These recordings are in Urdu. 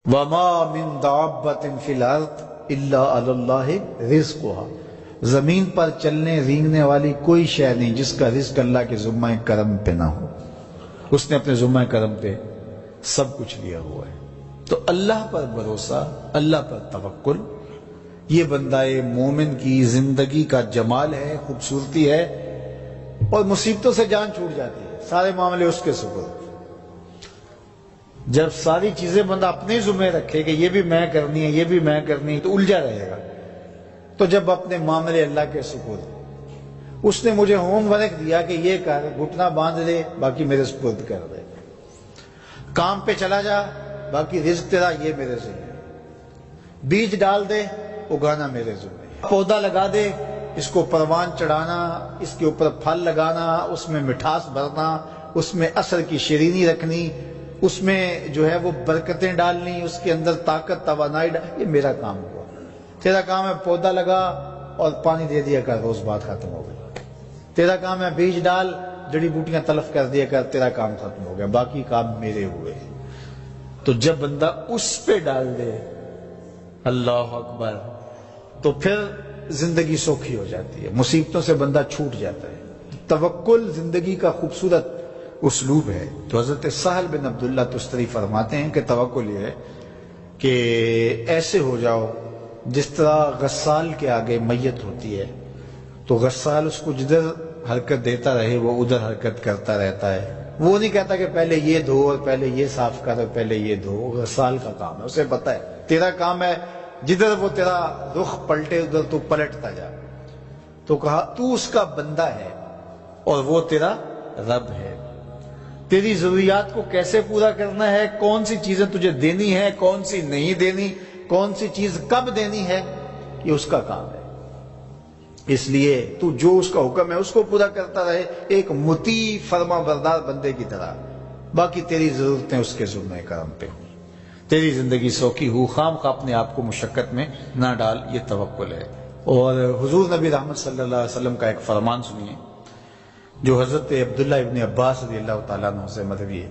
وما من دابۃ فی الارض الا علی اللہ رزقها، زمین پر چلنے رینگنے والی کوئی شے نہیں جس کا رزق اللہ کے ذمہ کرم پہ نہ ہو، اس نے اپنے ذمہ کرم پہ سب کچھ لیا ہوا ہے۔ تو اللہ پر بھروسہ، اللہ پر توکل، یہ بندہ مومن کی زندگی کا جمال ہے، خوبصورتی ہے، اور مصیبتوں سے جان چھوٹ جاتی ہے، سارے معاملے اس کے سپرد۔ جب ساری چیزیں بندہ اپنے ذمہ رکھے کہ یہ بھی میں کرنی ہے، یہ بھی میں کرنی ہے، تو الجھا رہے گا۔ تو جب اپنے معاملے اللہ کے سپرد، اس نے مجھے ہوم ورک دیا کہ یہ کر، گھٹنا باندھ دے، باقی میرے سپرد کر دے، کام پہ چلا جا، باقی رزق تیرا، یہ میرے ذمہ، بیج ڈال دے، اگانا میرے ذمہ، پودا لگا دے، اس کو پروان چڑھانا، اس کے اوپر پھل لگانا، اس میں مٹھاس بھرنا، اس میں عسل کی شیرینی رکھنی، اس میں جو ہے وہ برکتیں ڈالنی، اس کے اندر طاقت توانائی ڈالنی، یہ میرا کام ہوا۔ تیرا کام ہے پودا لگا اور پانی دے دیا کر، روز بات ختم ہو گئی۔ تیرا کام ہے بیج ڈال، جڑی بوٹیاں تلف کر دیا کر، تیرا کام ختم ہو گیا، باقی کام میرے ہوئے۔ تو جب بندہ اس پہ ڈال دے، اللہ اکبر، تو پھر زندگی سوکھی ہو جاتی ہے، مصیبتوں سے بندہ چھوٹ جاتا ہے۔ توکل زندگی کا خوبصورت اسلوب ہے۔ تو حضرت سہل بن عبداللہ تستری فرماتے ہیں کہ توکل یہ ہے کہ ایسے ہو جاؤ جس طرح غسال کے آگے میت ہوتی ہے تو غسال اس کو جدھر حرکت دیتا رہے وہ ادھر حرکت کرتا رہتا ہے، وہ نہیں کہتا کہ پہلے یہ دھو اور پہلے یہ صاف کر اور پہلے یہ دھو۔ غسال کا کام ہے، اسے پتہ ہے تیرا کام ہے جدھر وہ تیرا رخ پلٹے ادھر تو پلٹتا جا۔ تو کہا تو اس کا بندہ ہے اور وہ تیرا رب ہے، تیری ضروریات کو کیسے پورا کرنا ہے، کون سی چیزیں تجھے دینی ہے، کون سی نہیں دینی، کون سی چیز کب دینی ہے، یہ اس کا کام ہے۔ اس لیے تو جو اس کا حکم ہے اس کو پورا کرتا رہے، ایک مطیع فرما بردار بندے کی طرح، باقی تیری ضرورتیں اس کے ذمہ کرم پہ ہوں، تیری زندگی سوکھی ہو، خام خواہ اپنے آپ کو مشقت میں نہ ڈال، یہ توکل ہے۔ اور حضور نبی رحمت صلی اللہ علیہ وسلم کا ایک فرمان سنیے جو حضرت عبداللہ ابن عباس رضی اللہ تعالیٰ عنہ سے مروی ہے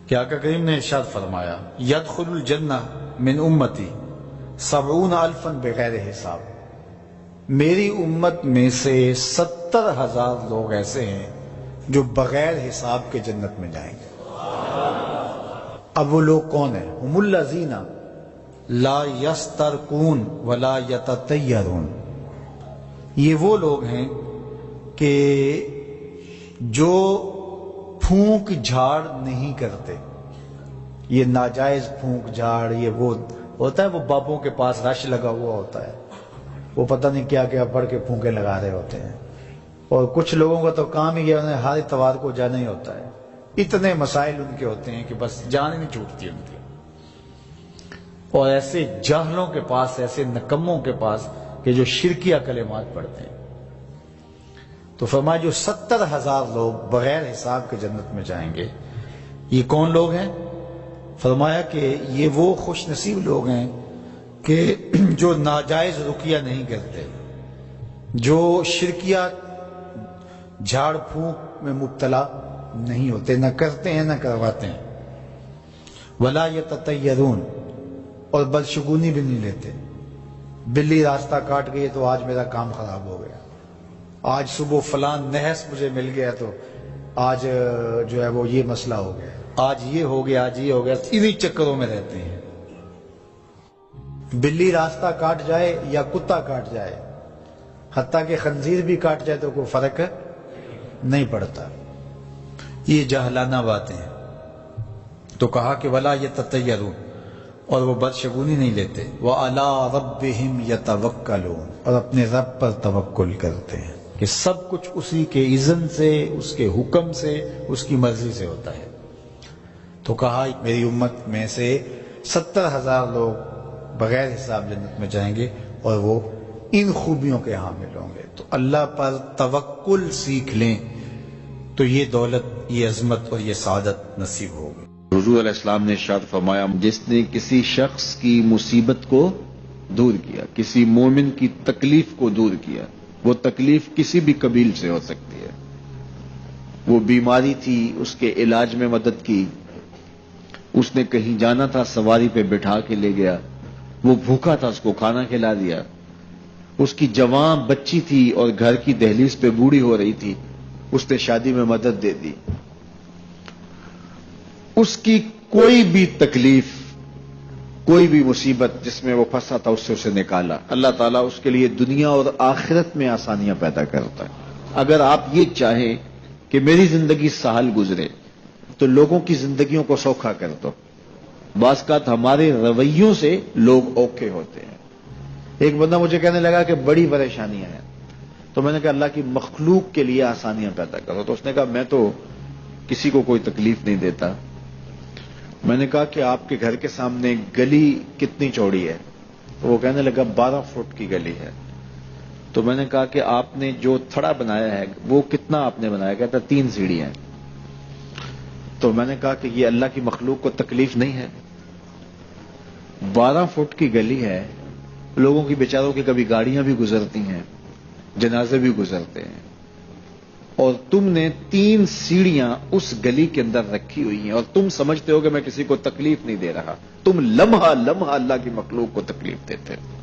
کہ آقا کریم نے ارشاد فرمایا، یدخل الجنہ من امتی 70,000 بغیر حساب، میری امت میں سے 70,000 لوگ ایسے ہیں جو بغیر حساب کے جنت میں جائیں گے۔ اب وہ لوگ کون ہیں؟ هم الذین لا یسترقون ولا یتطیرون، یہ وہ لوگ ہیں کہ جو پھونک جھاڑ نہیں کرتے، یہ ناجائز پھونک جھاڑ، یہ وہ ہوتا ہے وہ بابوں کے پاس رش لگا ہوا ہوتا ہے، وہ پتہ نہیں کیا کیا پڑھ کے پھونکے لگا رہے ہوتے ہیں، اور کچھ لوگوں کا تو کام ہی انہیں ہر اتوار کو جانا ہی ہوتا ہے، اتنے مسائل ان کے ہوتے ہیں کہ بس جان ہی نہیں چھوٹتی ان کی۔ اور ایسے جاہلوں کے پاس، ایسے نکموں کے پاس کہ جو شرکیہ کلمات پڑھتے ہیں۔ تو فرمایا جو 70,000 لوگ بغیر حساب کے جنت میں جائیں گے، یہ کون لوگ ہیں؟ فرمایا کہ یہ وہ خوش نصیب لوگ ہیں کہ جو ناجائز رقیہ نہیں کرتے، جو شرکیہ جھاڑ پھونک میں مبتلا نہیں ہوتے، نہ کرتے ہیں نہ کرواتے ہیں، ولا یتطیرون، اور بدشگونی بھی نہیں لیتے۔ بلی راستہ کاٹ گئی تو آج میرا کام خراب ہو گیا، آج صبح فلان نحس مجھے مل گیا تو آج جو ہے وہ یہ مسئلہ ہو گیا، آج یہ ہو گیا، آج یہ ہو گیا، انہی چکروں میں رہتے ہیں۔ بلی راستہ کاٹ جائے یا کتا کاٹ جائے، حتیٰ کہ خنزیر بھی کاٹ جائے تو کوئی فرق نہیں پڑتا، یہ جاہلانہ باتیں ہیں۔ تو کہا کہ ولا یتطیرون، اور وہ بدشگونی نہیں لیتے، وَعَلَىٰ رَبِّهِمْ يَتَوَكَّلُونَ، اور اپنے رب پر توکل کرتے ہیں کہ سب کچھ اسی کے اذن سے، اس کے حکم سے، اس کی مرضی سے ہوتا ہے۔ تو کہا میری امت میں سے 70,000 لوگ بغیر حساب جنت میں جائیں گے اور وہ ان خوبیوں کے حامل ہوں گے۔ تو اللہ پر توکل سیکھ لیں تو یہ دولت، یہ عظمت اور یہ سعادت نصیب ہوگی۔ حضور علیہ السلام نے ارشاد فرمایا، جس نے کسی شخص کی مصیبت کو دور کیا، کسی مومن کی تکلیف کو دور کیا، وہ تکلیف کسی بھی قبیل سے ہو سکتی ہے، وہ بیماری تھی اس کے علاج میں مدد کی، اس نے کہیں جانا تھا، سواری پہ بٹھا کے لے گیا، وہ بھوکا تھا، اس کو کھانا کھلا دیا۔ اس کی جوان بچی تھی اور گھر کی دہلیز پہ بوڑھی ہو رہی تھی، اس نے شادی میں مدد دے دی۔ اس کی کوئی بھی تکلیف، کوئی بھی مصیبت جس میں وہ پھنسا تھا، اس سے اسے نکالا۔ اللہ تعالیٰ اس کے لیے دنیا اور آخرت میں آسانیاں پیدا کرتا ہے۔ اگر آپ یہ چاہیں کہ میری زندگی سہل گزرے تو لوگوں کی زندگیوں کو سوکھا کر دو۔ بعض اوقات ہمارے رویوں سے لوگ اوکے ہوتے ہیں۔ ایک بندہ مجھے کہنے لگا کہ بڑی پریشانیاں ہیں، تو میں نے کہا اللہ کی مخلوق کے لیے آسانیاں پیدا کرو۔ تو اس نے کہا میں تو کسی کو کوئی تکلیف نہیں دیتا۔ میں نے کہا کہ آپ کے گھر کے سامنے گلی کتنی چوڑی ہے؟ تو وہ کہنے لگا 12 فٹ کی گلی ہے۔ تو میں نے کہا کہ آپ نے جو تھڑا بنایا ہے وہ کتنا آپ نے بنایا؟ کہتا 3 سیڑھیاں ہیں۔ تو میں نے کہا کہ یہ اللہ کی مخلوق کو تکلیف نہیں ہے؟ 12 فٹ کی گلی ہے، لوگوں کی بیچاروں کی کبھی گاڑیاں بھی گزرتی ہیں، جنازے بھی گزرتے ہیں، اور تم نے 3 سیڑھیاں اس گلی کے اندر رکھی ہوئی ہیں اور تم سمجھتے ہو کہ میں کسی کو تکلیف نہیں دے رہا، تم لمحہ لمحہ اللہ کی مخلوق کو تکلیف دیتے ہو۔